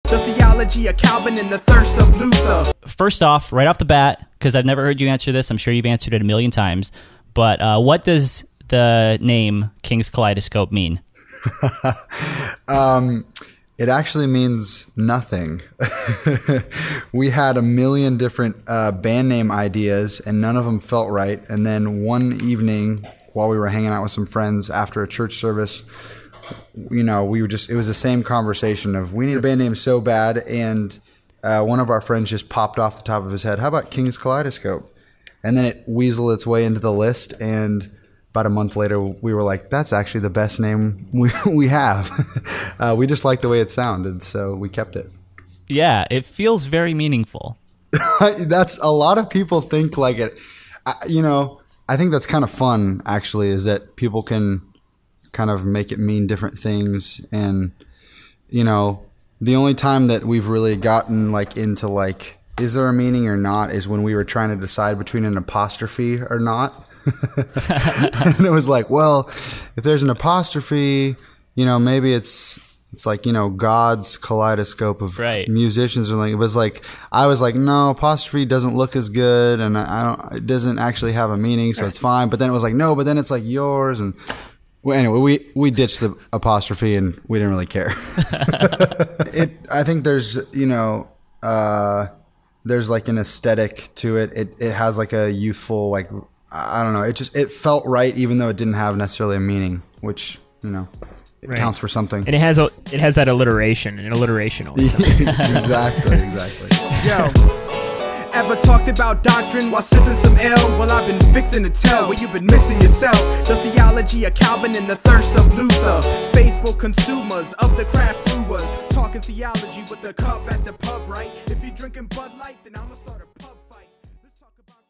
The theology of Calvin and the thirst of Luther. First off, right off the bat, because I've never heard you answer this, I'm sure you've answered it a million times, but what does the name Kings Kaleidoscope mean? It actually means nothing. We had a million different band name ideas, and none of them felt right. And then one evening, while we were hanging out with some friends after a church service, you know, it was the same conversation of, we need a band name so bad, and one of our friends just popped off the top of his head, how about King's Kaleidoscope? And then it weaseled its way into the list, and about a month later, we were like, that's actually the best name we have. We just liked the way it sounded, so we kept it. Yeah, it feels very meaningful. That's a lot of people think like it. You know, I think that's kind of fun, actually, is that people can kind of make it mean different things. And, you know, the only time that we've really gotten like into like, is there a meaning or not, is when we were trying to decide between an apostrophe or not. And it was like, well, if there's an apostrophe, you know, maybe it's like, you know, God's kaleidoscope of musicians, or like, it was like, I was like, no, apostrophe doesn't look as good, and it doesn't actually have a meaning, so it's fine. But then it was like, no, but then it's like yours, and well, anyway, we ditched the apostrophe and we didn't really care. I think there's, you know, there's like an aesthetic to it. It has like a youthful, like, I don't know. It felt right, even though it didn't have necessarily a meaning, which, you know, it counts for something. And it has that alliteration, an alliterational. Exactly. Yo, ever talked about doctrine while sipping some ale? Well, I've been fixing to tell where you've been missing yourself. The theology of Calvin and the thirst of Luther. Faithful consumers of the craft brewers, talking theology with a cup at the pub, right? If you're drinking Bud Light, then I'm